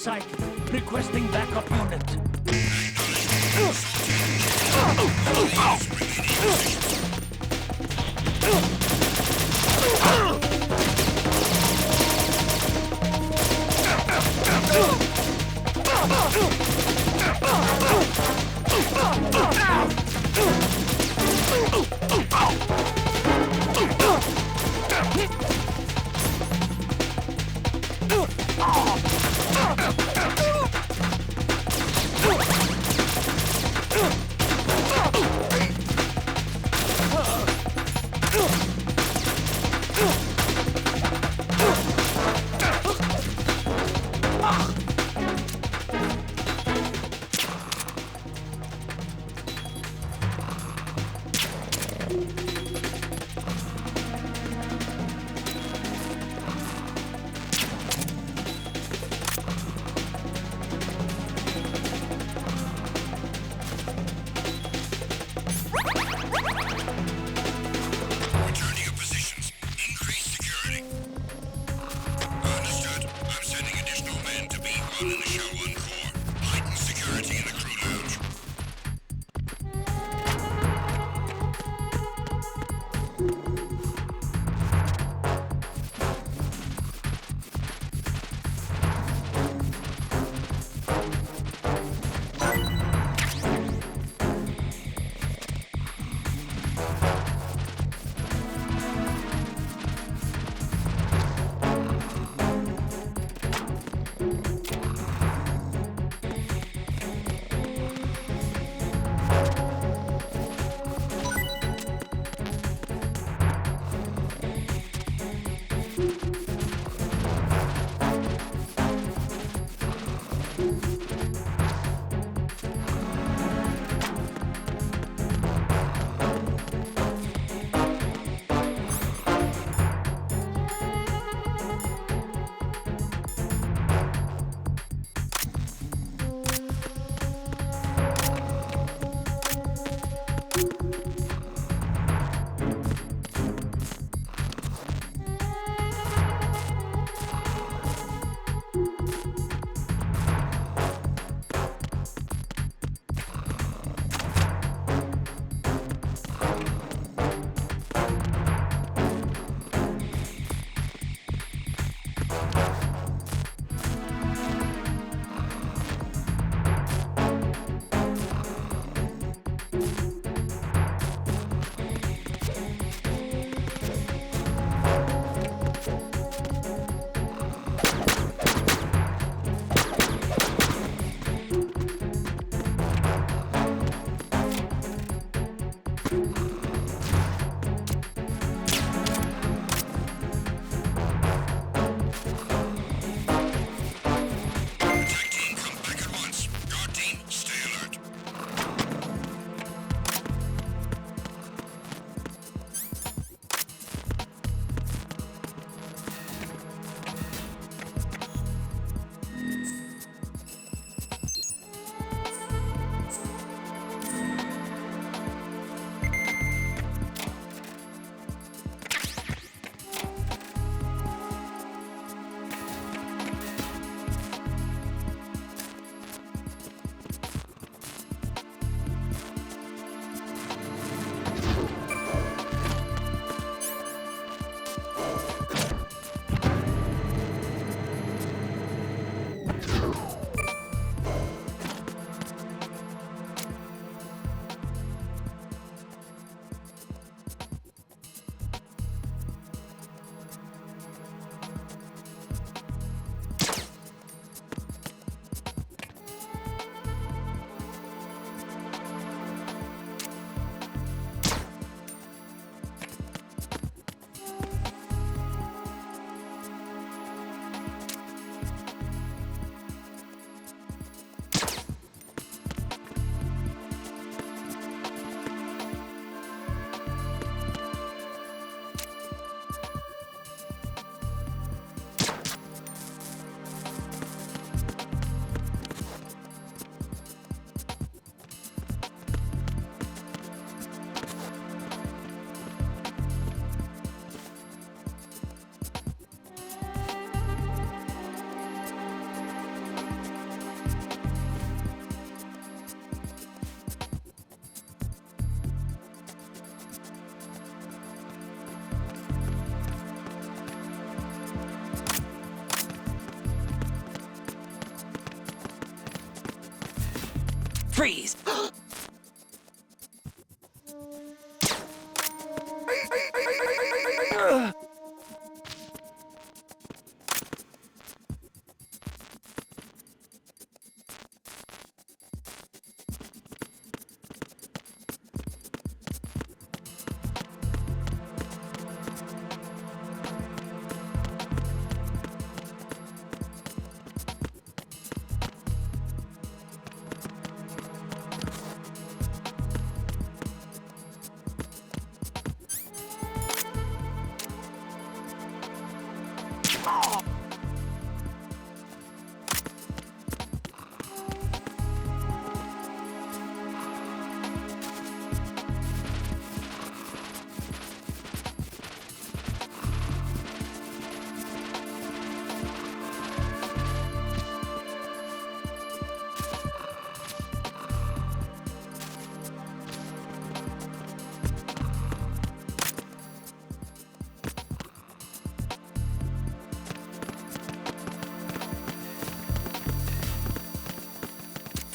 site. Requesting backup unit. Freeze!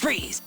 Freeze!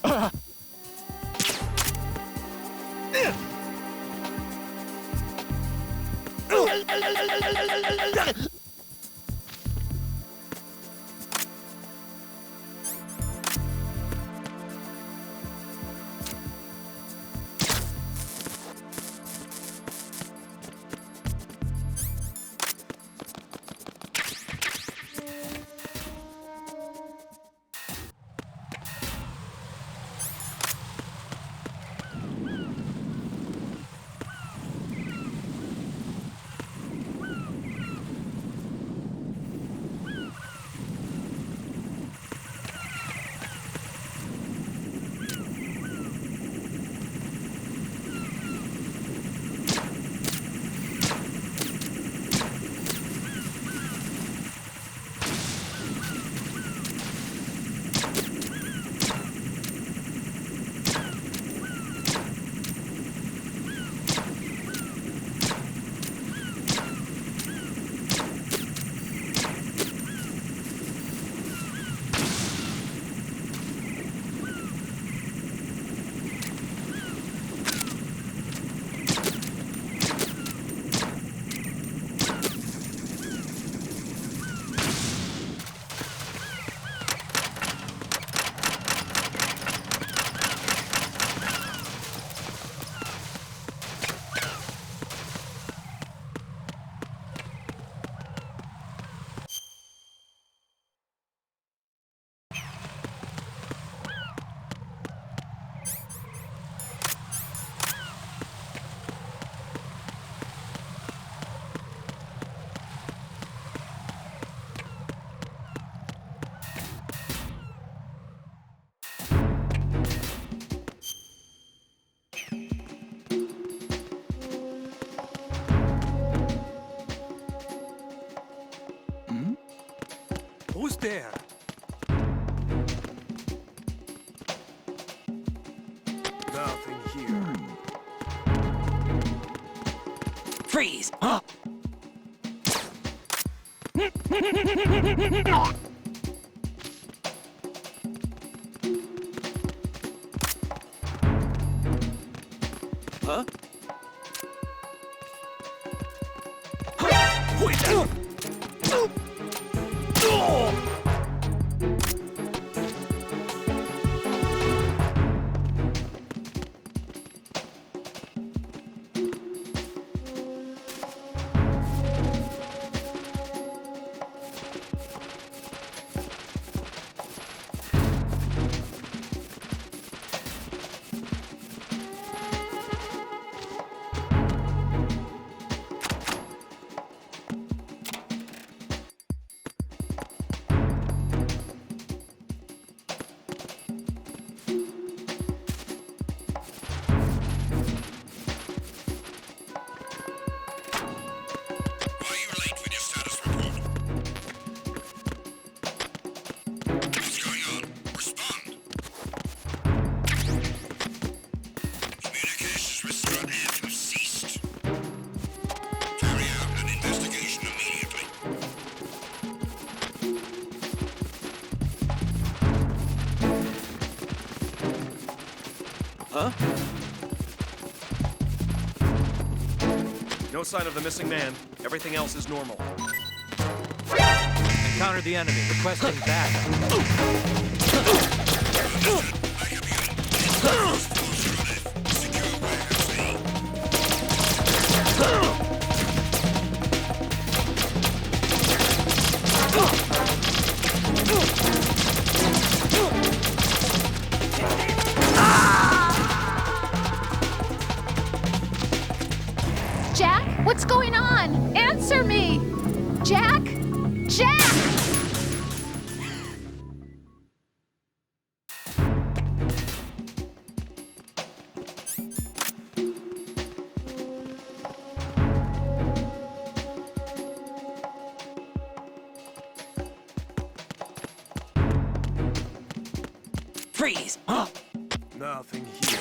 Who's there? Nothing here. Freeze! Huh? Huh? Wait! No sign of the missing man. Everything else is normal. Encountered the enemy, requesting backup. Jack, what's going on? Answer me! Jack? Jack! Freeze! Huh? Nothing here.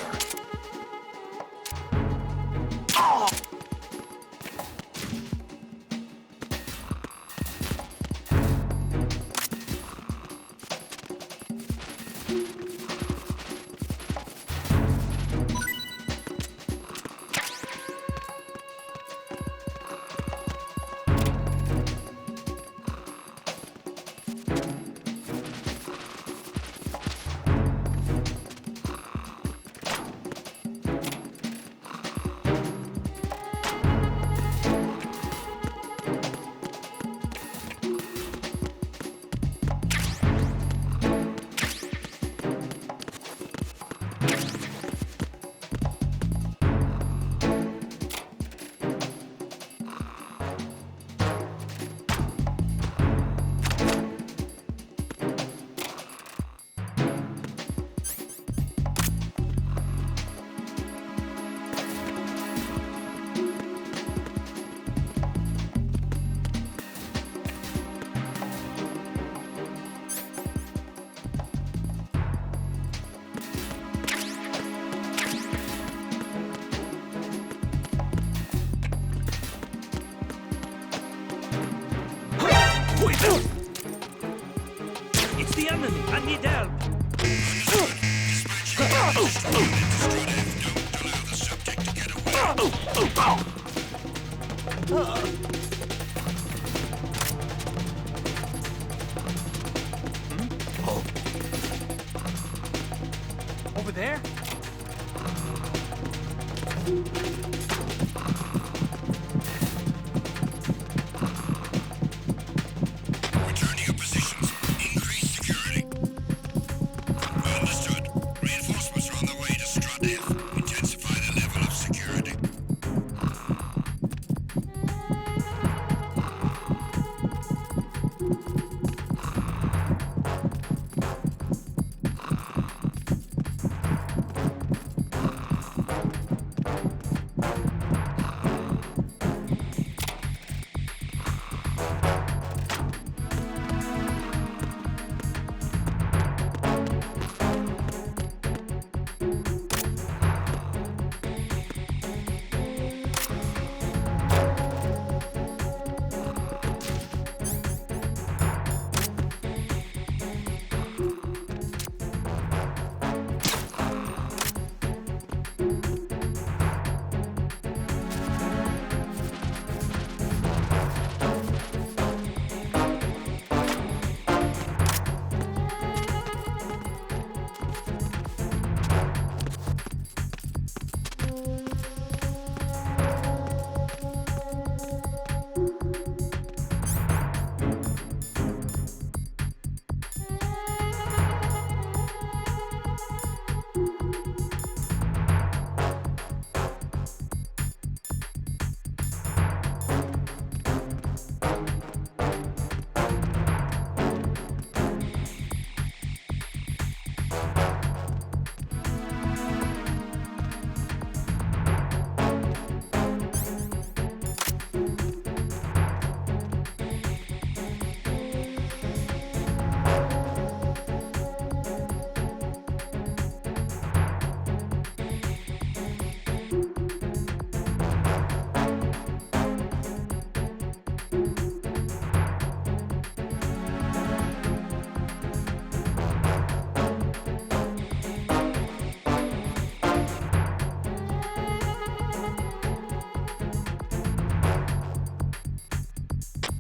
It's the enemy! I need help! Over there? Return to your positions. Increase security. Understood. Reinforcements are on their way to Strut F. Intensify the level of security.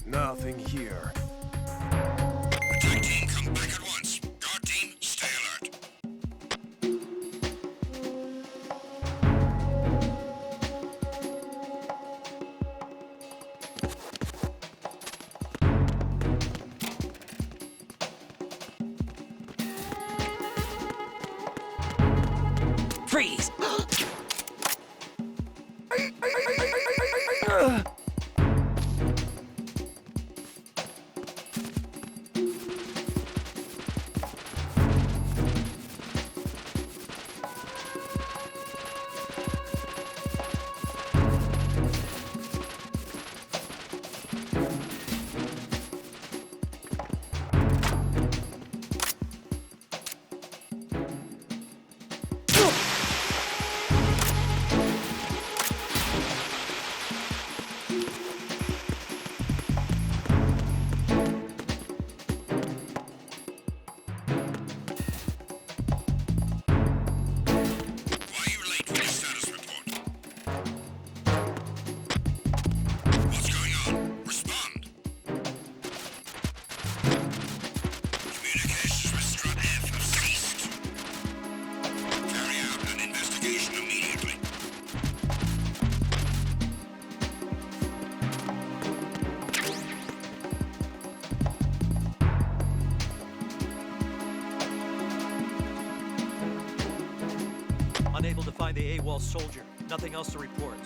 Nothing here. Attack team, come back at once. Guard team, stay alert. Freeze! Why are you late with your status report? What's going on? Respond. Communications with Strut F have ceased. Carry out an investigation immediately. Unable to find the AWOL soldier. Nothing else to report.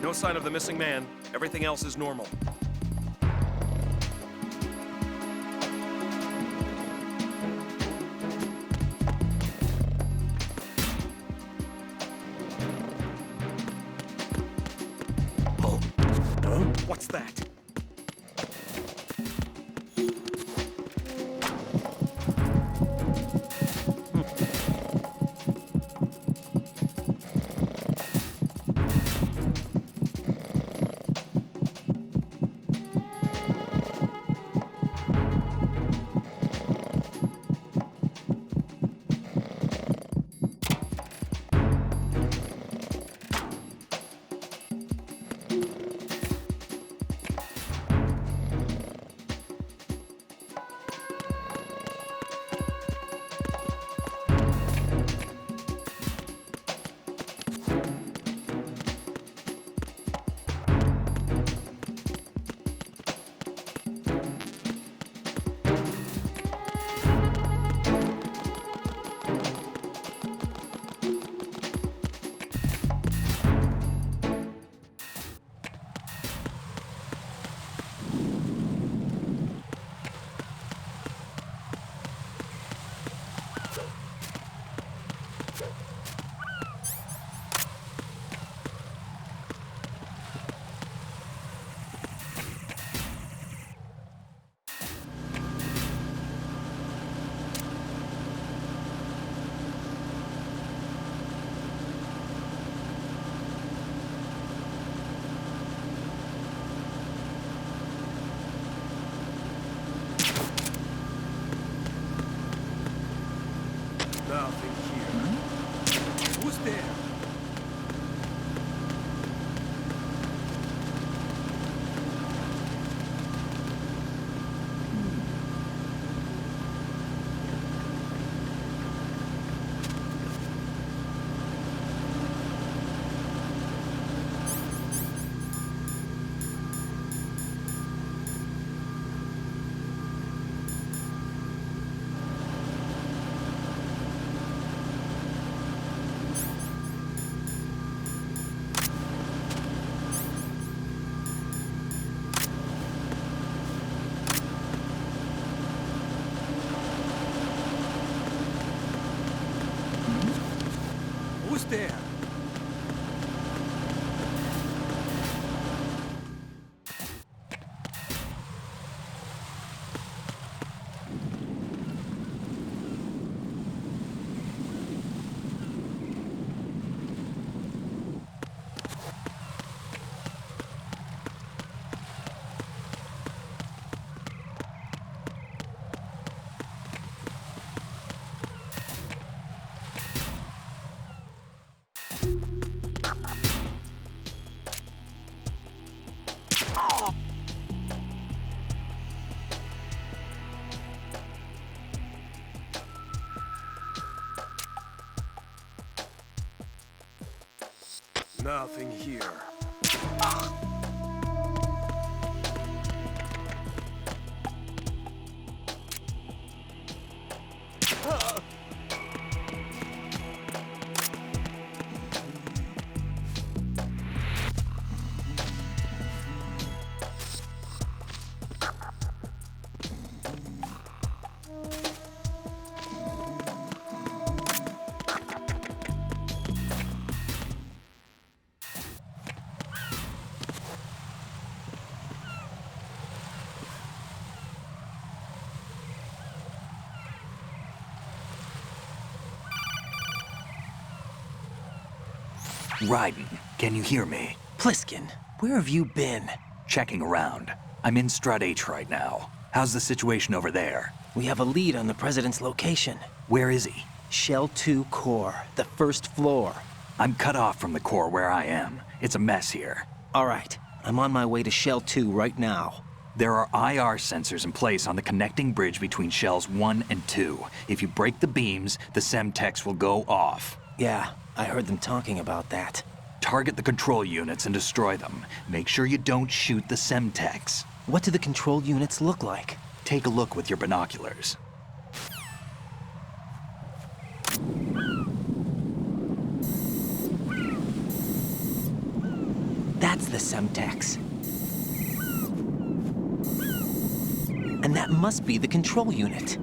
No sign of the missing man. Everything else is normal. Oh. Huh? What's that? Nothing here. Who's there? Who's there? Nothing here. Ryden, can you hear me? Pliskin, where have you been? Checking around. I'm in Strut H right now. How's the situation over there? We have a lead on the President's location. Where is he? Shell 2 core, the first floor. I'm cut off from the core where I am. It's a mess here. All right, I'm on my way to Shell 2 right now. There are IR sensors in place on the connecting bridge between Shells 1 and 2. If you break the beams, the Semtex will go off. Yeah, I heard them talking about that. Target the control units and destroy them. Make sure you don't shoot the Semtex. What do the control units look like? Take a look with your binoculars. That's the Semtex. And that must be the control unit.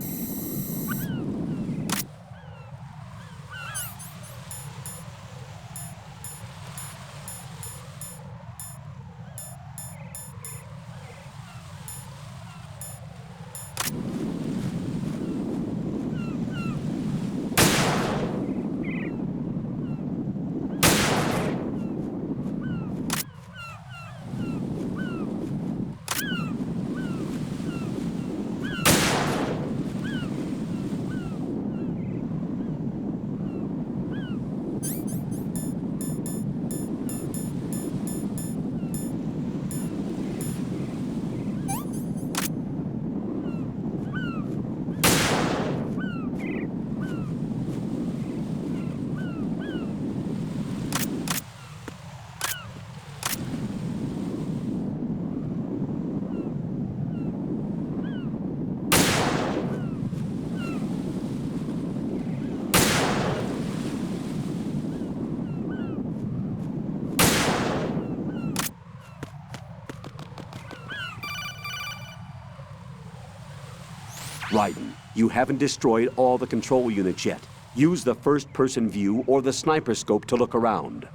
Raiden, you haven't destroyed all the control units yet. Use the first-person view or the sniper scope to look around.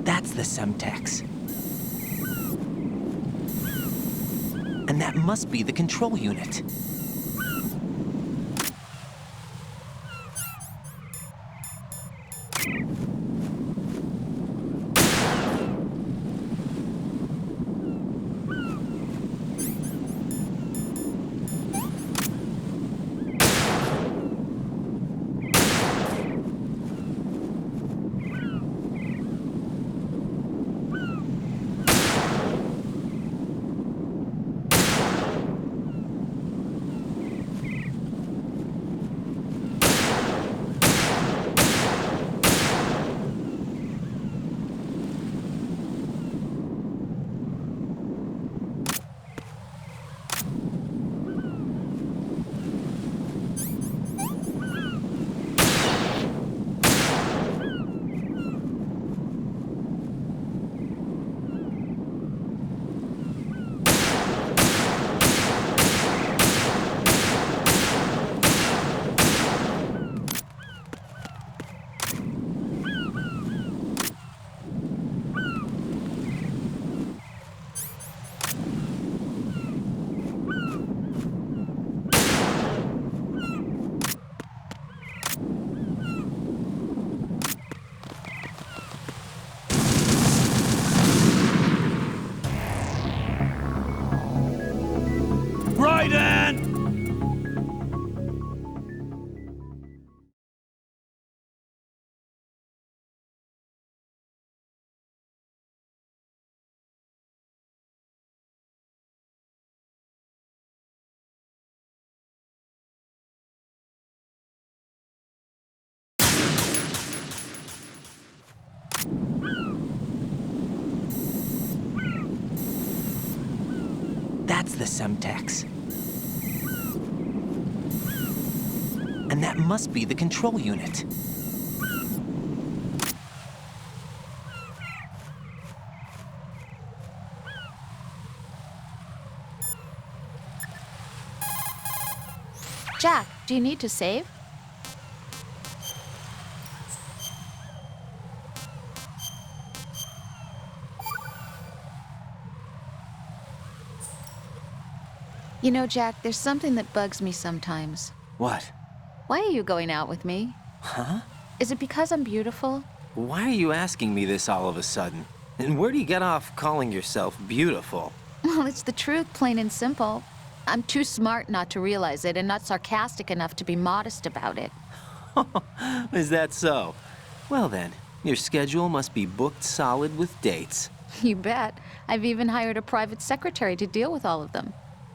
That's the Semtex. And that must be the control unit. That's the Semtex. And that must be the control unit. Jack, do you need to save? You know, Jack, there's something that bugs me sometimes. What? Why are you going out with me? Huh? Is it because I'm beautiful? Why are you asking me this all of a sudden? And where do you get off calling yourself beautiful? Well, it's the truth, plain and simple. I'm too smart not to realize it and not sarcastic enough to be modest about it. Is that so? Well then, your schedule must be booked solid with dates. You bet. I've even hired a private secretary to deal with all of them.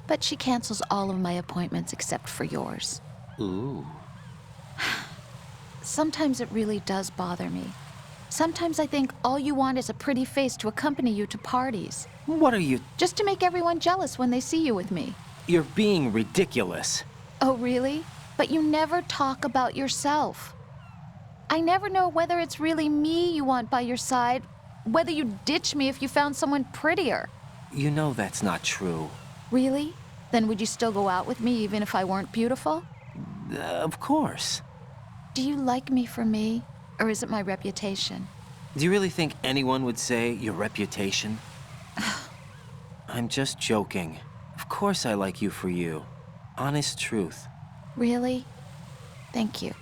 But she cancels all of my appointments except for yours. Ooh. Sometimes it really does bother me. Sometimes I think all you want is a pretty face to accompany you to parties. What are you... Just to make everyone jealous when they see you with me. You're being ridiculous. Oh, really? But you never talk about yourself. I never know whether it's really me you want by your side, whether you'd ditch me if you found someone prettier. You know that's not true. Really? Then would you still go out with me even if I weren't beautiful? Of course. Do you like me for me, or is it my reputation? Do you really think anyone would say your reputation? I'm just joking. Of course I like you for you. Honest truth. Really? Thank you.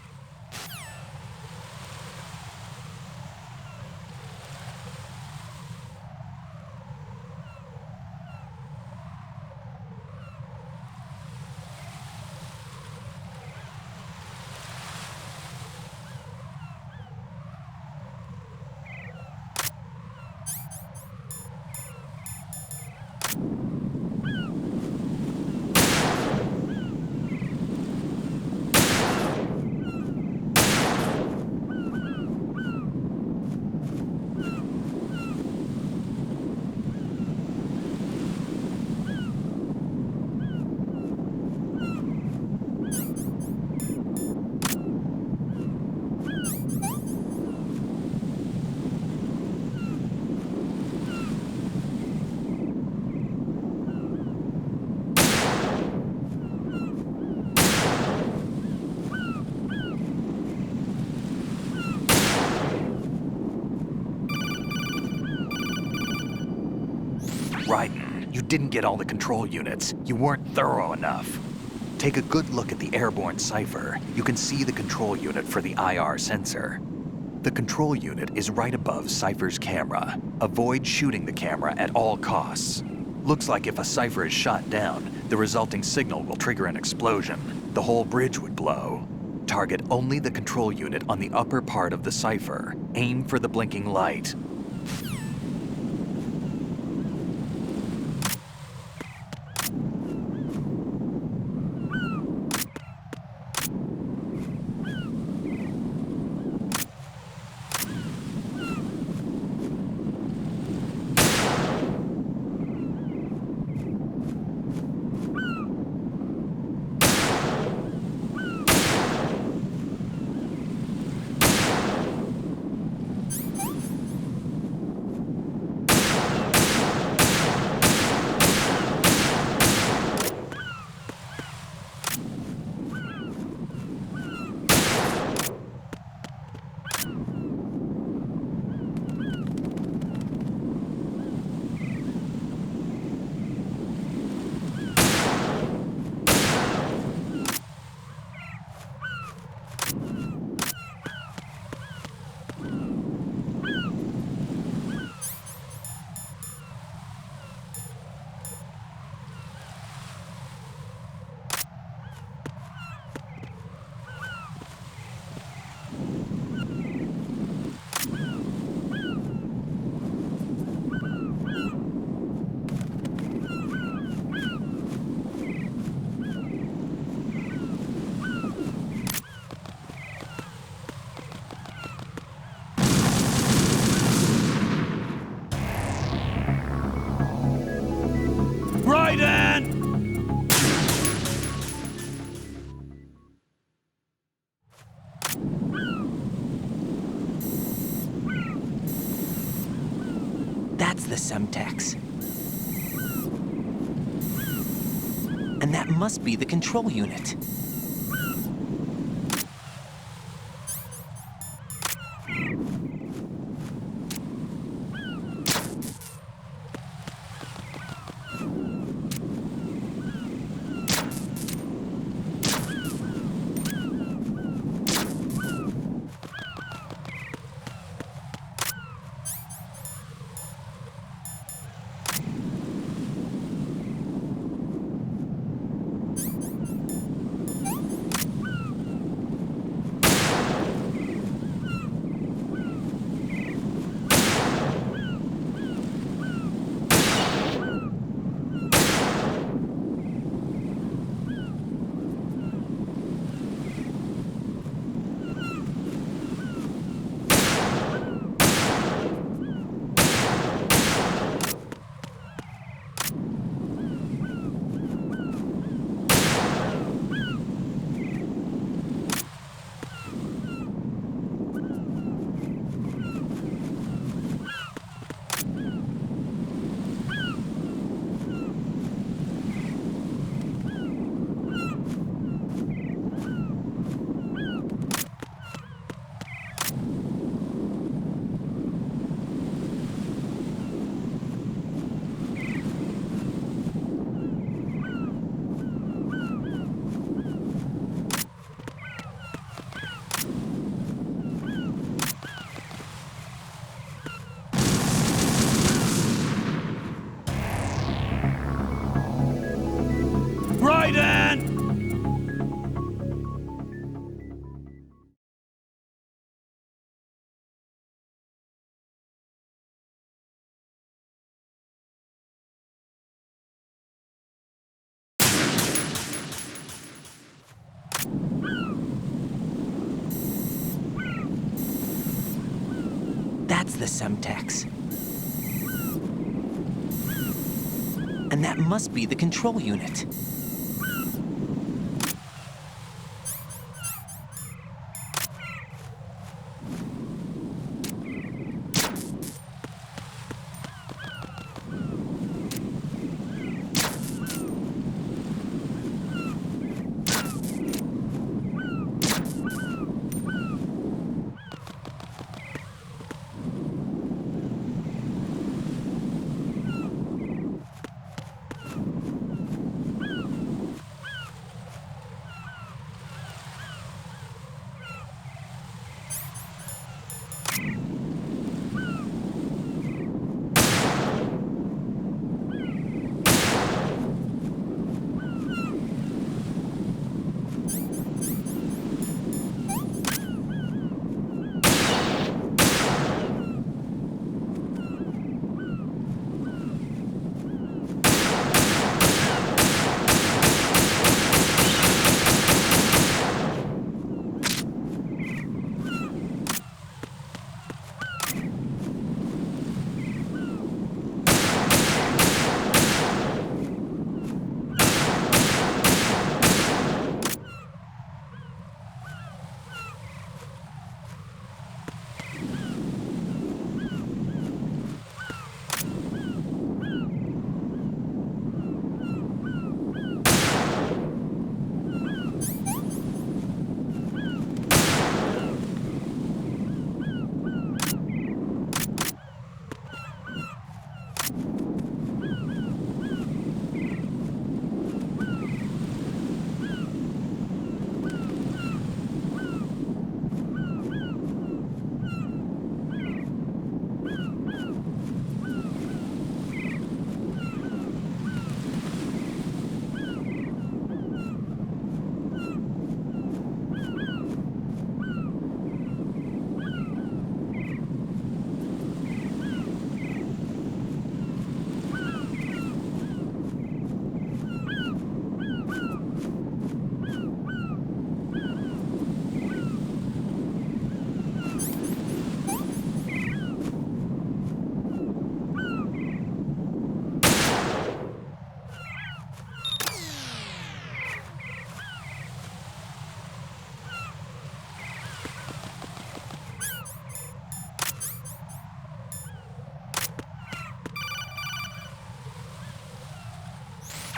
Raiden, you didn't get all the control units. You weren't thorough enough. Take a good look at the airborne cipher. You can see the control unit for the IR sensor. The control unit is right above Cypher's camera. Avoid shooting the camera at all costs. Looks like if a Cypher is shot down, the resulting signal will trigger an explosion. The whole bridge would blow. Target only the control unit on the upper part of the Cypher. Aim for the blinking light. Raiden! That's the Semtex. And that must be the control unit. That's the Semtex. And that must be the control unit.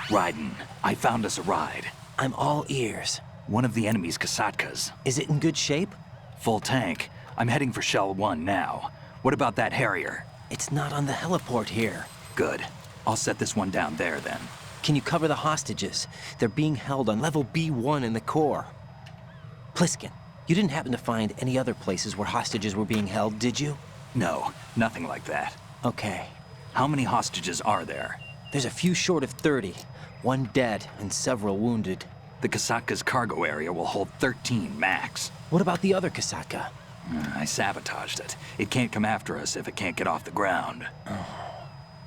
Raiden, I found us a ride. I'm all ears. One of the enemy's Kasatkas. Is it in good shape? Full tank. I'm heading for Shell 1 now. What about that Harrier? It's not on the heliport here. Good. I'll set this one down there then. Can you cover the hostages? They're being held on level B1 in the core. Pliskin, you didn't happen to find any other places where hostages were being held, did you? No, nothing like that. Okay. How many hostages are there? There's a few short of 30. One dead and several wounded. The Kasatka's cargo area will hold 13 max. What about the other Kasatka? I sabotaged it. It can't come after us if it can't get off the ground.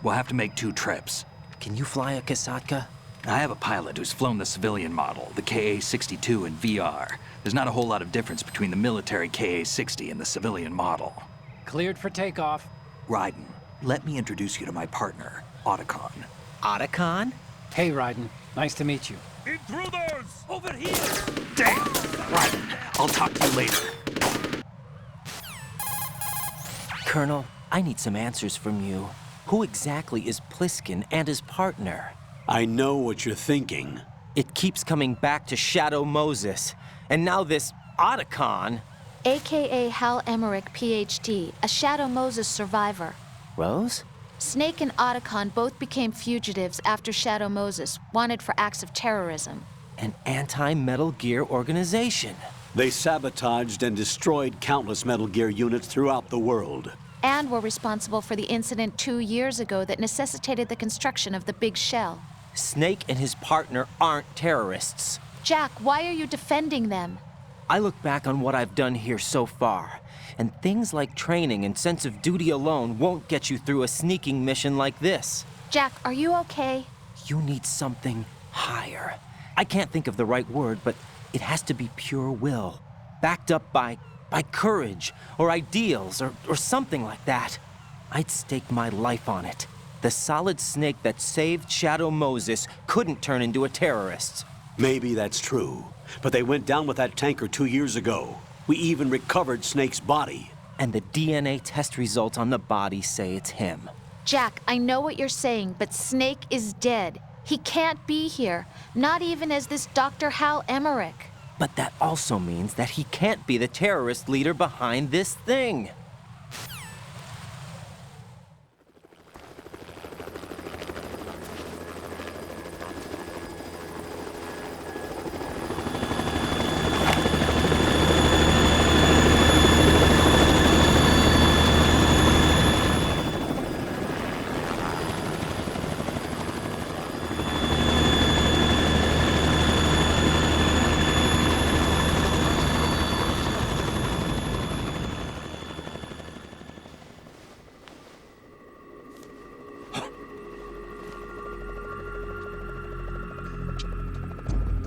We'll have to make 2 trips. Can you fly a Kasatka? I have a pilot who's flown the civilian model, the KA-62 in VR. There's not a whole lot of difference between the military KA-60 and the civilian model. Cleared for takeoff. Raiden, let me introduce you to my partner, Otacon. Otacon? Hey, Raiden. Nice to meet you. Intruders! Over here! Damn! Raiden, I'll talk to you later. Colonel, I need some answers from you. Who exactly is Pliskin and his partner? I know what you're thinking. It keeps coming back to Shadow Moses. And now this Otacon. AKA Hal Emmerich, PhD, a Shadow Moses survivor. Rose? Snake and Otacon both became fugitives after Shadow Moses, wanted for acts of terrorism. An anti-Metal Gear organization. They sabotaged and destroyed countless Metal Gear units throughout the world. And were responsible for the incident 2 years ago that necessitated the construction of the Big Shell. Snake and his partner aren't terrorists. Jack, why are you defending them? I look back on what I've done here so far, and things like training and sense of duty alone won't get you through a sneaking mission like this. Jack, are you okay? You need something higher. I can't think of the right word, but it has to be pure will, backed up by by courage, or ideals, or something like that. I'd stake my life on it. The solid snake that saved Shadow Moses couldn't turn into a terrorist. Maybe that's true, but they went down with that tanker 2 years ago. We even recovered Snake's body. And the DNA test results on the body say it's him. Jack, I know what you're saying, but Snake is dead. He can't be here, not even as this Dr. Hal Emmerich. But that also means that he can't be the terrorist leader behind this thing.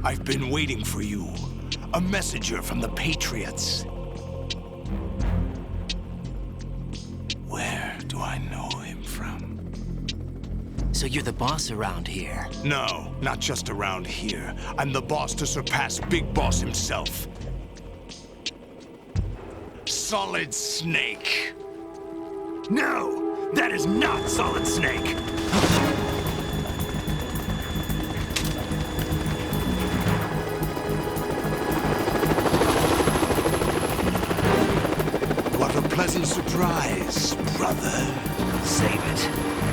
I've been waiting for you. A messenger from the Patriots. Where do I know him from? So you're the boss around here? No, not just around here. I'm the boss to surpass Big Boss himself. Solid Snake. No! That is not Solid Snake! What a pleasant surprise, brother. Save it.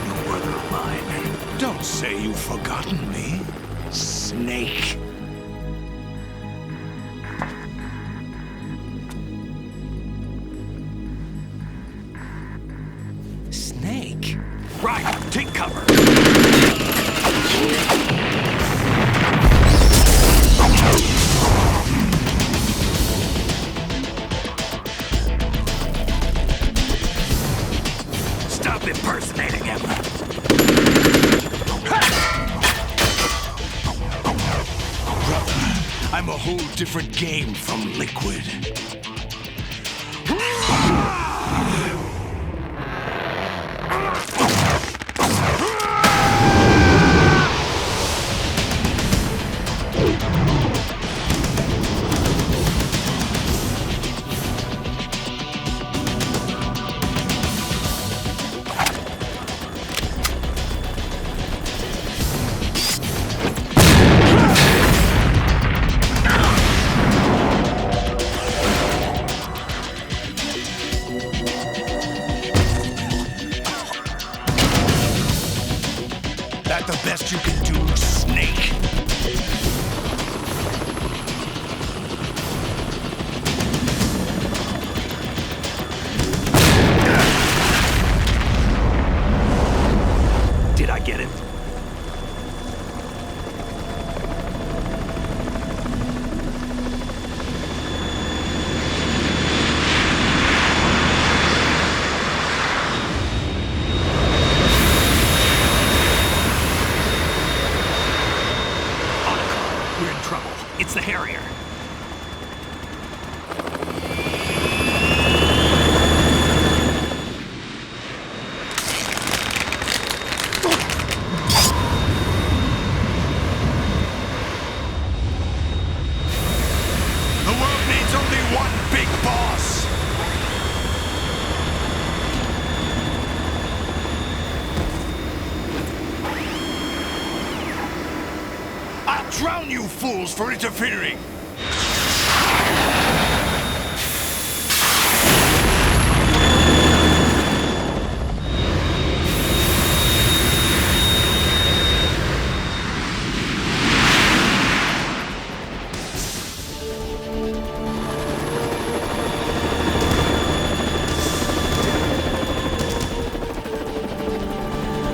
No brother of mine. Don't say you've forgotten me, Snake. Snake? Right, take cover. Stop impersonating him. Brother, I'm a whole different game from Liquid. That the best you can do, Snake? Did I get it? We're in trouble. It's the Harrier. The world needs only one big boss. I'll drown you fools for interfering.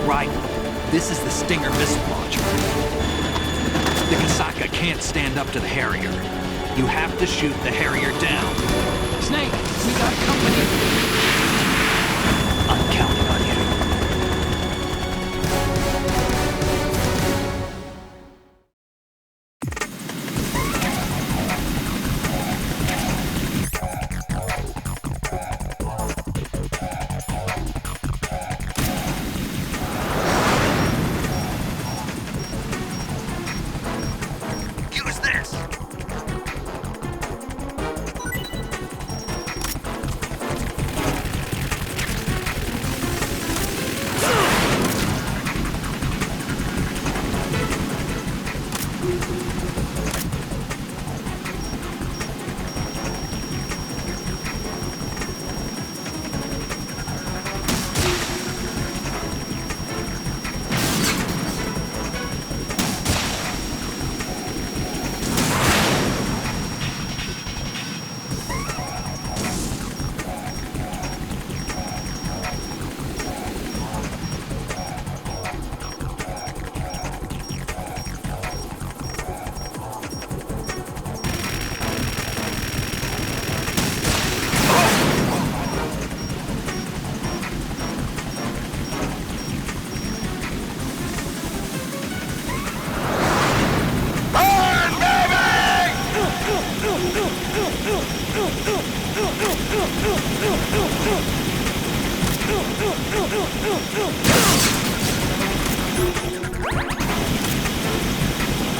Right. This is the Stinger missile launcher. The Kasaka can't stand up to the Harrier. You have to shoot the Harrier down. Snake, we got company. I'm counting on you.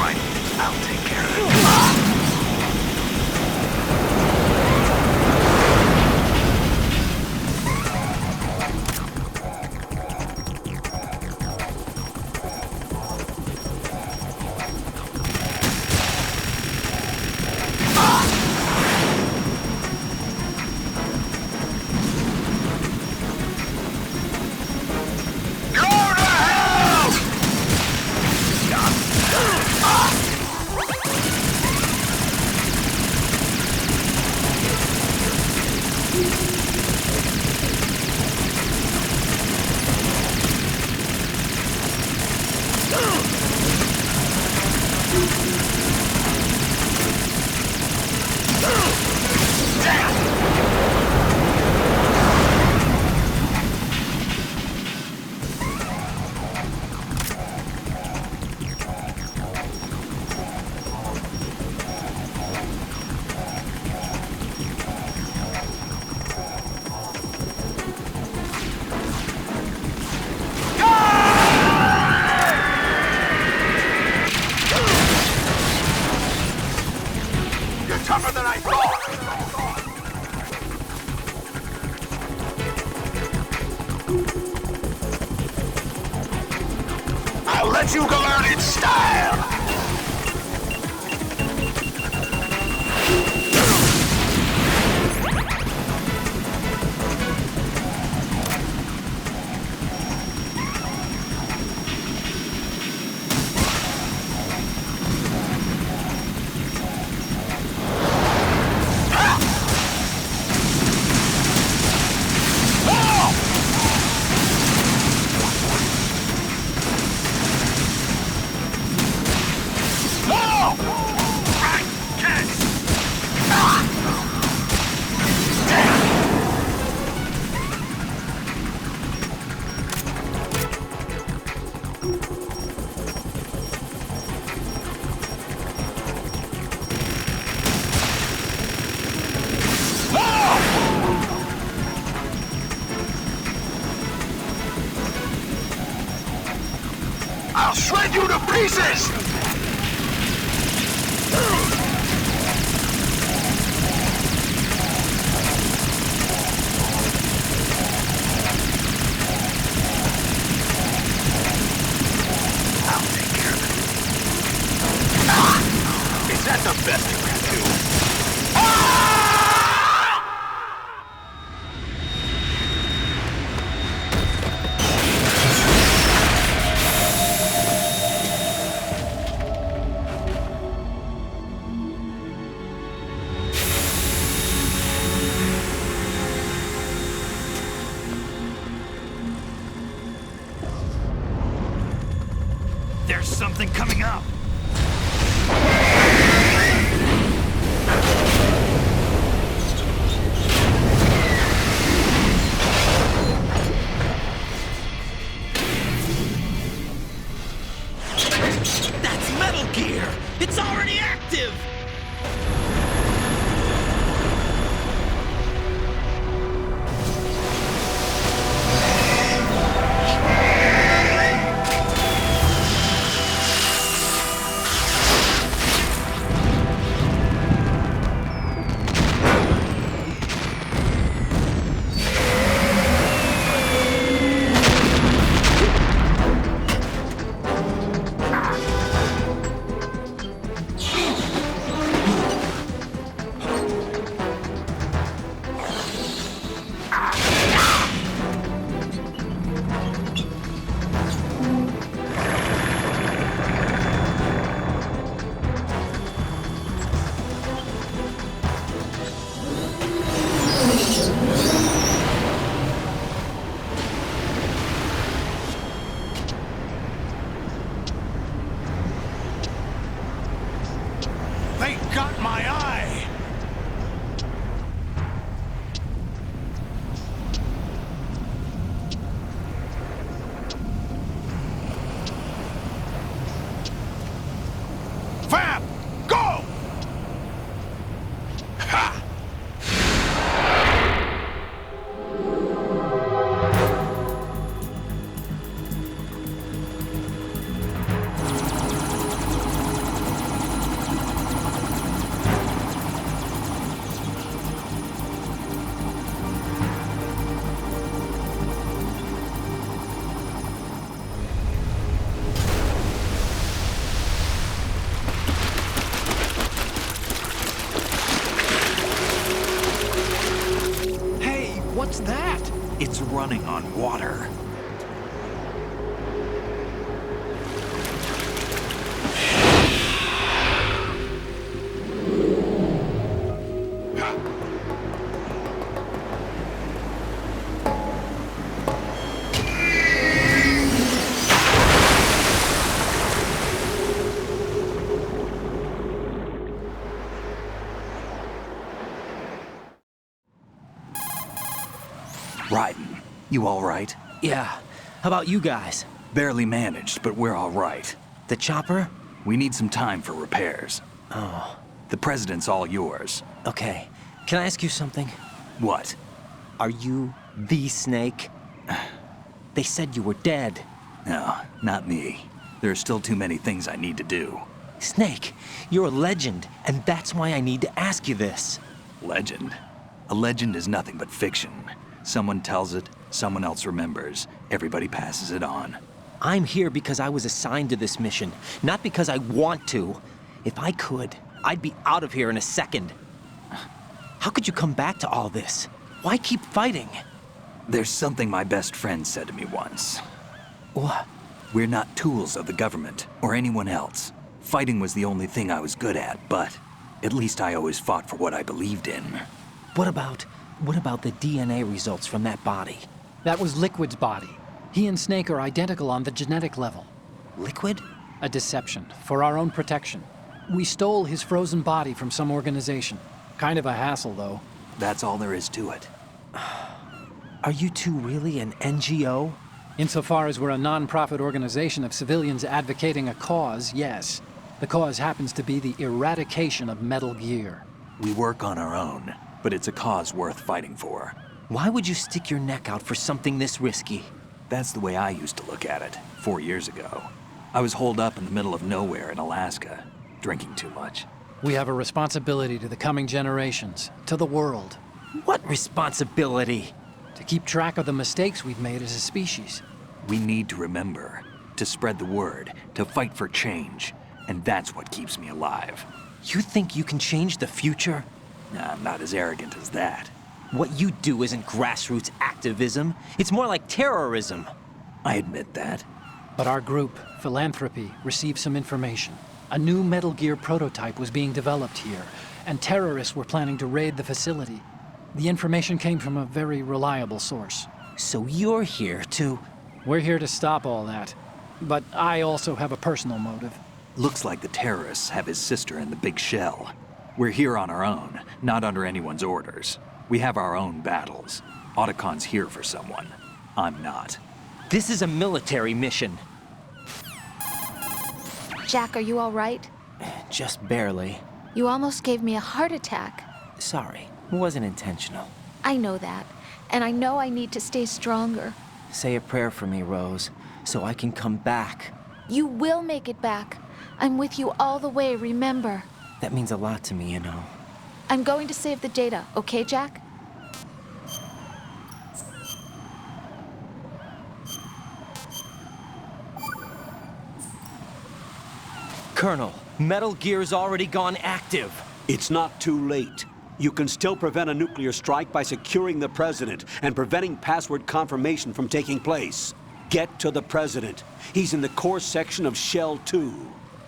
Right, I'll take care of it. Tougher than I thought! I'll let you go out in style! I'll shred you to pieces! I'll take care of it. Is that the best you can do? There's something coming up. That's Metal Gear! It's already active! What's that? It's running on water. Raiden, you all right? Yeah. How about you guys? Barely managed, but we're all right. The chopper? We need some time for repairs. Oh, The president's all yours. okay. Can I ask you something? What? Are you the Snake? They said you were dead. No, not me. There are still too many things I need to do. Snake, you're a legend, and that's why I need to ask you this. Legend? A legend is nothing but fiction. Someone tells it, someone else remembers. Everybody passes it on. I'm here because I was assigned to this mission, not because I want to. If I could, I'd be out of here in a second. How could you come back to all this? Why keep fighting? There's something my best friend said to me once. What? We're not tools of the government or anyone else. Fighting was the only thing I was good at, but at least I always fought for what I believed in. What about the DNA results from that body? That was Liquid's body. He and Snake are identical on the genetic level. Liquid? A deception, for our own protection. We stole his frozen body from some organization. Kind of a hassle, though. That's all there is to it. Are you two really an NGO? Insofar as we're a non-profit organization of civilians advocating a cause, yes. The cause happens to be the eradication of Metal Gear. We work on our own, but it's a cause worth fighting for. Why would you stick your neck out for something this risky? That's the way I used to look at it 4 years ago. I was holed up in the middle of nowhere in Alaska, drinking too much. We have a responsibility to the coming generations, to the world, What responsibility? to keep track of the mistakes we've made as a species. We need to remember, to spread the word, to fight for change, and that's what keeps me alive. You think you can change the future? Nah, I'm not as arrogant as that. What you do isn't grassroots activism. It's more like terrorism. I admit that. But our group, Philanthropy, received some information. A new Metal Gear prototype was being developed here, and terrorists were planning to raid the facility. The information came from a very reliable source. So you're here to... We're here to stop all that. But I also have a personal motive. Looks like the terrorists have his sister in the big shell. We're here on our own, not under anyone's orders. We have our own battles. Otacon's here for someone. I'm not. This is a military mission. Jack, are you all right? Just barely. You almost gave me a heart attack. Sorry, it wasn't intentional. I know that, and I know I need to stay stronger. Say a prayer for me, Rose, so I can come back. You will make it back. I'm with you all the way, remember. That means a lot to me, you know. I'm going to save the data, okay, Jack? Colonel, Metal Gear's already gone active. It's not too late. You can still prevent a nuclear strike by securing the president and preventing password confirmation from taking place. Get to the president. He's in the core section of Shell 2.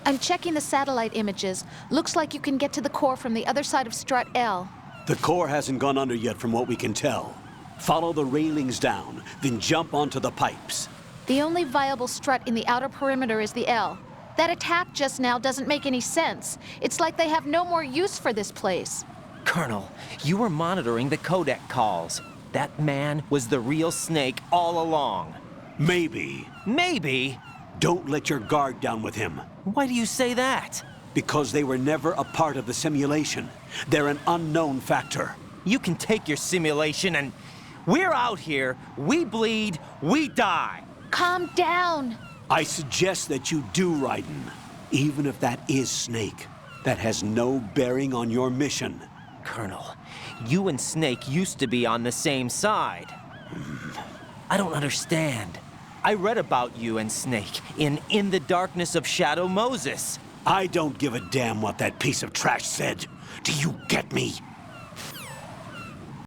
I'm checking the satellite images. Looks like you can get to the core from the other side of Strut L. The core hasn't gone under yet from what we can tell. Follow the railings down, then jump onto the pipes. The only viable strut in the outer perimeter is the L. That attack just now doesn't make any sense. It's like they have no more use for this place. Colonel, you were monitoring the codec calls. That man was the real Snake all along. Maybe. Maybe? Don't let your guard down with him. Why do you say that? Because they were never a part of the simulation. They're an unknown factor. You can take your simulation and... We're out here, we bleed, we die. Calm down. I suggest that you do, Raiden. Even if that is Snake. That has no bearing on your mission. Colonel, you and Snake used to be on the same side. I don't understand. I read about you and Snake in the Darkness of Shadow Moses. I don't give a damn what that piece of trash said. Do you get me?